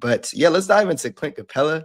But yeah, let's dive into Clint Capela.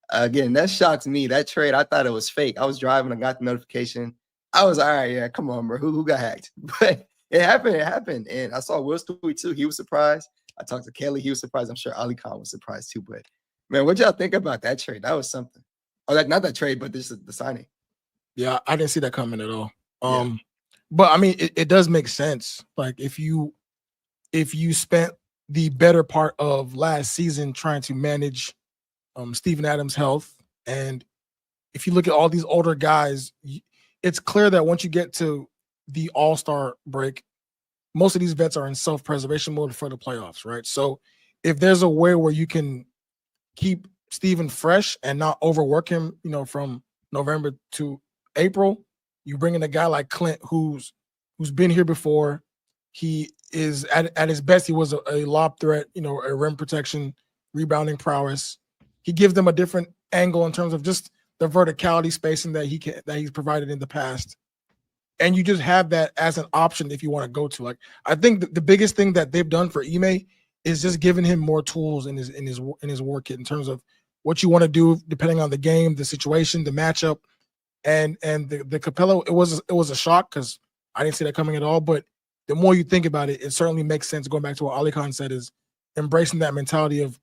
Again, that shocks me. That trade, I thought it was fake. I was driving, I got the notification. I was all right, yeah, come on, bro. Who got hacked? But it happened. And I saw Will's tweet too. He was surprised. I talked to Kelly, he was surprised. I'm sure Ali Khan was surprised too. But man, what y'all think about that trade? That was something. Oh, not that trade, but this is the signing. Yeah, I didn't see that coming at all. But I mean, it does make sense. Like if you spent the better part of last season trying to manage Steven Adams' health, and if you look at all these older guys, it's clear that once you get to the All-Star break, most of these vets are in self-preservation mode for the playoffs, right? So if there's a way where you can keep Steven fresh and not overwork him, from November to April, you bring in a guy like Clint who's been here before. He is at his best. He was a lob threat, a rim protection, rebounding prowess. He gives them a different angle in terms of just the verticality spacing that he's provided in the past. And you just have that as an option if you want to go to. Like, I think the biggest thing that they've done for Ime is just giving him more tools in his work kit in terms of what you want to do depending on the game, the situation, the matchup, and the Capela. It was a shock because I didn't see that coming at all. But the more you think about it, it certainly makes sense. Going back to what Ali Khan said, is embracing that mentality of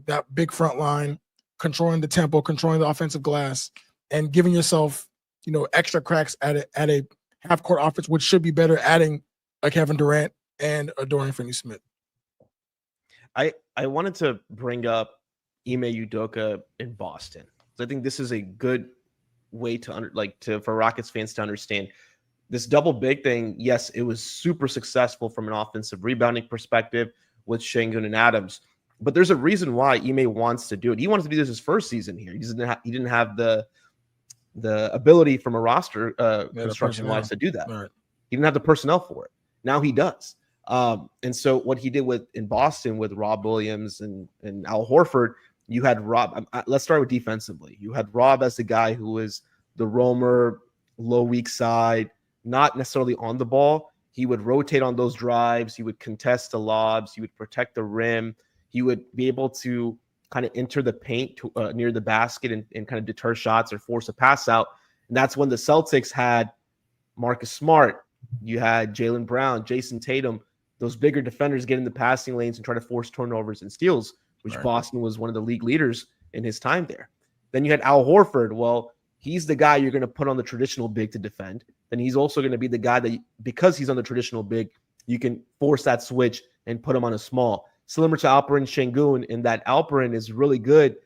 that big front line, controlling the tempo, controlling the offensive glass, and giving yourself extra cracks at a half court offense, which should be better, adding a Kevin Durant and a Dorian Finney-Smith. I wanted to bring up Ime Udoka in Boston. So I think this is a good way for Rockets fans to understand this double big thing. Yes, it was super successful from an offensive rebounding perspective with Şengün and Adams, but there's a reason why Ime wants to do it. He wanted to do this his first season here. He didn't have the ability from a roster construction wise to do that. Right. He didn't have the personnel for it. Now he does. And so what he did in Boston with Rob Williams and Al Horford, you had Rob. Let's start with defensively. You had Rob as the guy who was the roamer, low weak side, not necessarily on the ball. He would rotate on those drives. He would contest the lobs. He would protect the rim. He would be able to kind of enter the paint near the basket and kind of deter shots or force a pass out. And that's when the Celtics had Marcus Smart. You had Jaylen Brown, Jason Tatum, those bigger defenders get in the passing lanes and try to force turnovers and steals, which right. Boston was one of the league leaders in his time there. Then you had Al Horford. Well, he's the guy you're going to put on the traditional big to defend. Then he's also going to be the guy that, because he's on the traditional big, you can force that switch and put him on a small. Similar to Alperen Şengün, in that Alperen is really good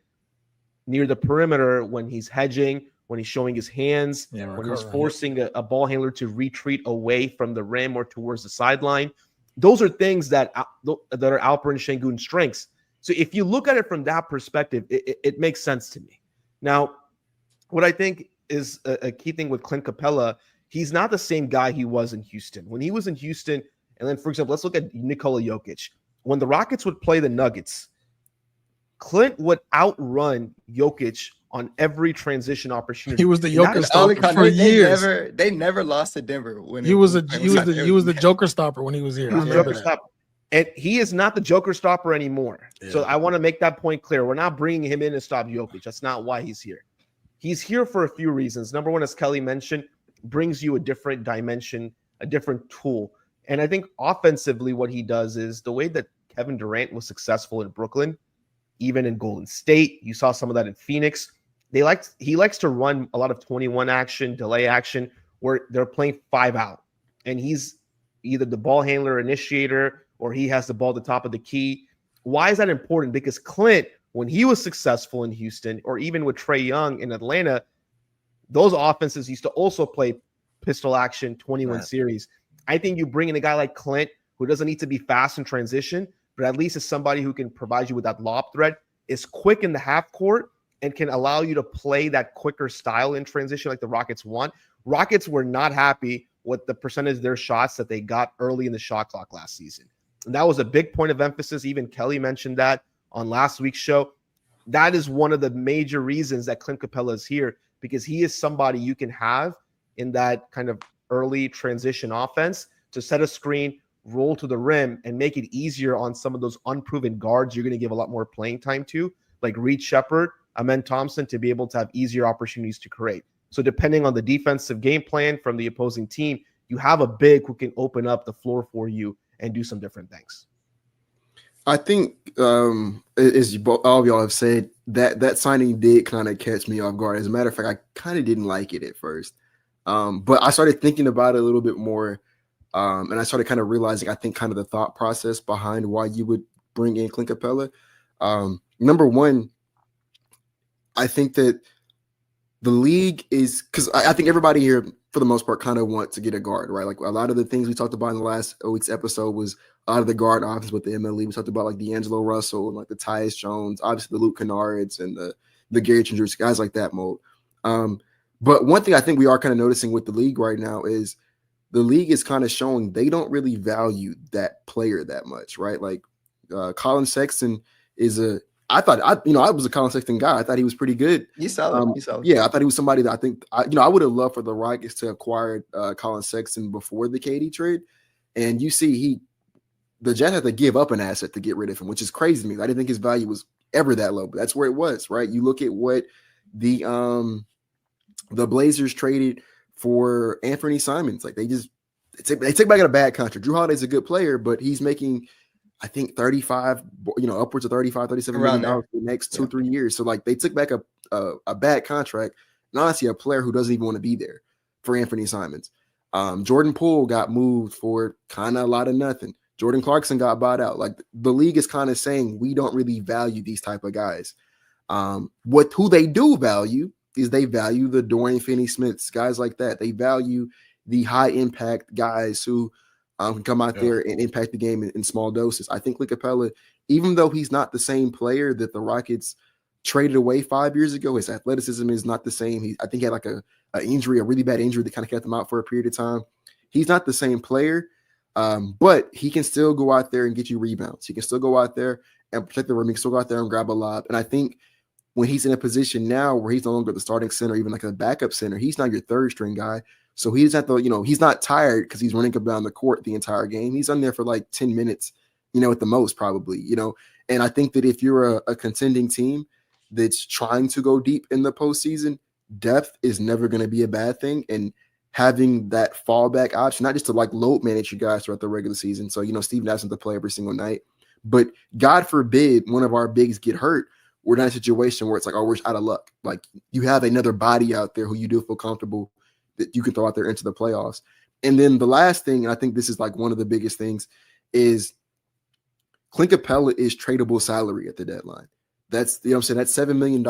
near the perimeter when he's hedging, when he's showing his hands, when he's forcing a ball handler to retreat away from the rim or towards the sideline. Those are things that are Alperen Şengün's strengths. So if you look at it from that perspective, it makes sense to me. Now, what I think is a key thing with Clint Capela, he's not the same guy he was in Houston. When he was in Houston, and then, for example, let's look at Nikola Jokic. When the Rockets would play the Nuggets, Clint would outrun Jokic on every transition opportunity. He was the Joker stopper for years. They never lost to Denver. When he was the Joker stopper when he was here. He was the Joker stopper. And he is not the Joker stopper anymore. Yeah. So I want to make that point clear. We're not bringing him in to stop Jokic. That's not why he's here. He's here for a few reasons. Number one, as Kelly mentioned, brings you a different dimension, a different tool. And I think offensively what he does is the way that Kevin Durant was successful in Brooklyn, even in Golden State. You saw some of that in Phoenix. He likes to run a lot of 21 action, delay action, where they're playing 5 out. And he's either the ball handler initiator or he has the ball at the top of the key. Why is that important? Because Clint, when he was successful in Houston or even with Trae Young in Atlanta, those offenses used to also play pistol action 21 series. I think you bring in a guy like Clint who doesn't need to be fast in transition, but at least is somebody who can provide you with that lob threat, is quick in the half court, and can allow you to play that quicker style in transition like the Rockets want. Rockets were not happy with the percentage of their shots that they got early in the shot clock last season. And that was a big point of emphasis. Even Kelly mentioned that on last week's show. That is one of the major reasons that Clint Capela is here, because he is somebody you can have in that kind of early transition offense to set a screen, roll to the rim and make it easier on some of those unproven guards you're going to give a lot more playing time to, like Reed Shepard, Amen Thompson, to be able to have easier opportunities to create. So depending on the defensive game plan from the opposing team, you have a big who can open up the floor for you and do some different things. I think, as all of y'all have said, that signing did kind of catch me off guard. As a matter of fact, I kind of didn't like it at first. But I started thinking about it a little bit more. And I started kind of realizing, I think, kind of the thought process behind why you would bring in Clint Capela. Number one, I think that the league is, because I think everybody here, for the most part, kind of want to get a guard, right? Like a lot of the things we talked about in the last week's episode was out of the guard options with the MLE. We talked about like D'Angelo Russell and like the Tyus Jones, obviously the Luke Kennards and the Gary Trent, guys like that mold. But one thing I think we are kind of noticing with the league right now is the league is kind of showing they don't really value that player that much, right? Like Colin Sexton is I was a Colin Sexton guy. I thought he was pretty good. He's solid. He's solid. Yeah, I thought he was somebody that I think I would have loved for the Rockets to acquire Colin Sexton before the KD trade. And you see the Jets had to give up an asset to get rid of him, which is crazy to me. I didn't think his value was ever that low, but that's where it was, right? You look at what the Blazers traded for Anthony Simons. Like they take back a bad contract. Jrue Holiday's a good player, but he's making, I think, 35, upwards of 35, 37 million dollars for the next 2-3 years. So like they took back a bad contract, and honestly, a player who doesn't even want to be there for Anthony Simons. Jordan Poole got moved for kind of a lot of nothing. Jordan Clarkson got bought out. Like the league is kind of saying we don't really value these type of guys. Who they do value is they value the Dorian Finney-Smiths, guys like that. They value the high impact guys who can come out there and impact the game in small doses. I think Clint Capela, even though he's not the same player that the Rockets traded away 5 years ago, his athleticism is not the same. I think he had like a really bad injury that kind of kept him out for a period of time. He's not the same player, but he can still go out there and get you rebounds. He can still go out there and protect the rim. He can still go out there and grab a lob. And I think when he's in a position now where he's no longer the starting center, even like a backup center, he's not your third string guy. So he doesn't have to, he's not tired because he's running up down the court the entire game. He's on there for like 10 minutes, at the most probably, And I think that if you're a contending team that's trying to go deep in the postseason, depth is never going to be a bad thing. And having that fallback option, not just to like load manage you guys throughout the regular season. So, Steve Nash doesn't play every single night, but God forbid one of our bigs get hurt. We're not in a situation where it's like, oh, we're out of luck. Like you have another body out there who you do feel comfortable that you can throw out there into the playoffs. And then the last thing, and I think this is like one of the biggest things, is Clint Capela is tradable salary at the deadline. That's That's $7 million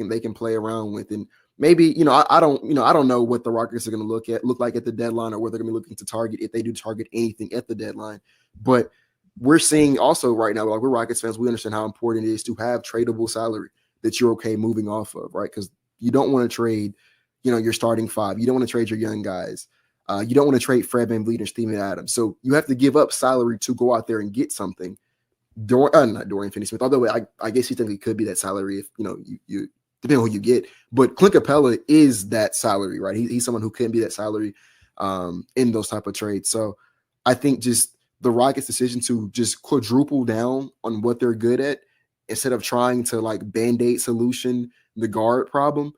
they can play around with. And maybe, I don't know what the Rockets are going to look like at the deadline or what they're going to be looking to target if they do target anything at the deadline. But we're seeing also right now, like we're Rockets fans, we understand how important it is to have tradable salary that you're okay moving off of, right? Because you don't want to trade your starting five. You don't want to trade your young guys. You don't want to trade Fred VanVleet and Steven Adams. So you have to give up salary to go out there and get something. Not Dorian Finney-Smith, although I guess he technically could be that salary if, you depending on who you get. But Clint Capela is that salary, right? He's someone who can be that salary in those type of trades. So I think just the Rockets' decision to just quadruple down on what they're good at instead of trying to like Band-Aid solution the guard problem,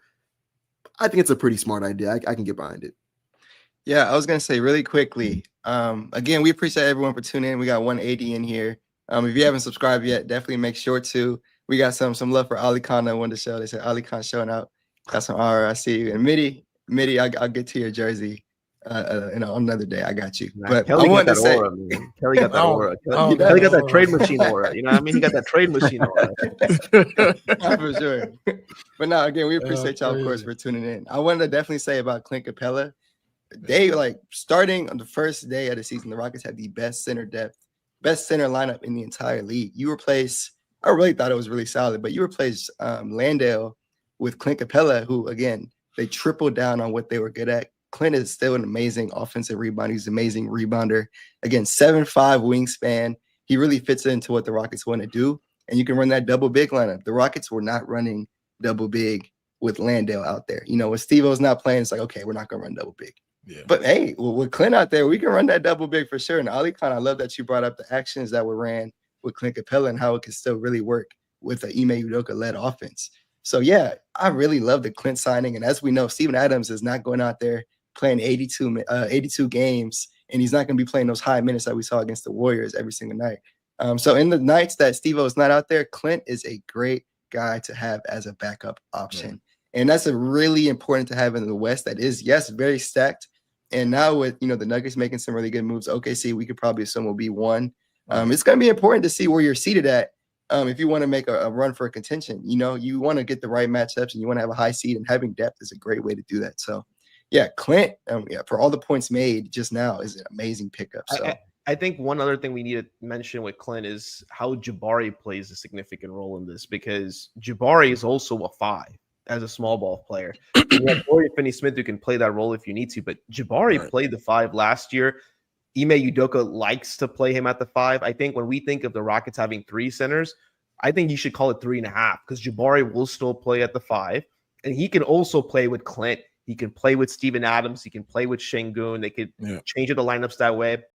I think it's a pretty smart idea. I can get behind it. Yeah, I was going to say really quickly. Again, we appreciate everyone for tuning in. We got 180 in here. If you haven't subscribed yet, definitely make sure to. We got some love for Ali Khan that wanted to show. They said Ali Khan showing out. Got some I see you. And Mitty, I'll get to your jersey on another day. I got you. But Kelly I wanted got to that say, aura, man. Kelly got that aura. Kelly got that trade machine aura. You know what I mean? He got that trade machine aura. for sure. But no, again, we appreciate y'all, of course, for tuning in. I wanted to definitely say about Clint Capela. They starting on the first day of the season, the Rockets had the best center depth, best center lineup in the entire league. You replace, I really thought it was really solid, but you replace Landale with Clint Capela, who again, they tripled down on what they were good at. Clint is still an amazing offensive rebounder. He's an amazing rebounder. Again, 7'5" wingspan. He really fits into what the Rockets want to do. And you can run that double big lineup. The Rockets were not running double big with Landale out there. When Steve-O's not playing, it's like, okay, we're not going to run double big. Yeah. But hey, with Clint out there, we can run that double big for sure. And Ali Khan, I love that you brought up the actions that were ran with Clint Capela and how it can still really work with the Ime Udoka led offense. So yeah, I really love the Clint signing. And as we know, Steven Adams is not going out there playing 82 games, and he's not going to be playing those high minutes that we saw against the Warriors every single night. So in the nights that Steve-O is not out there, Clint is a great guy to have as a backup option. Yeah. And that's a really important to have in the West that is, yes, very stacked. And now with, the Nuggets making some really good moves, OKC, we could probably assume will be one. It's going to be important to see where you're seated at. If you want to make a run for a contention, you want to get the right matchups and you want to have a high seed, and having depth is a great way to do that. So, yeah, Clint, for all the points made just now, is an amazing pickup. So I think one other thing we need to mention with Clint is how Jabari plays a significant role in this, because Jabari is also a 5 as a small ball player. You have Dorian Finney-Smith who can play that role if you need to, but Jabari played the 5 last year. Ime Udoka likes to play him at the 5. I think when we think of the Rockets having 3 centers, I think you should call it 3.5, because Jabari will still play at the 5, and he can also play with Clint. He can play with Steven Adams. He can play with Şengün. They could change the lineups that way.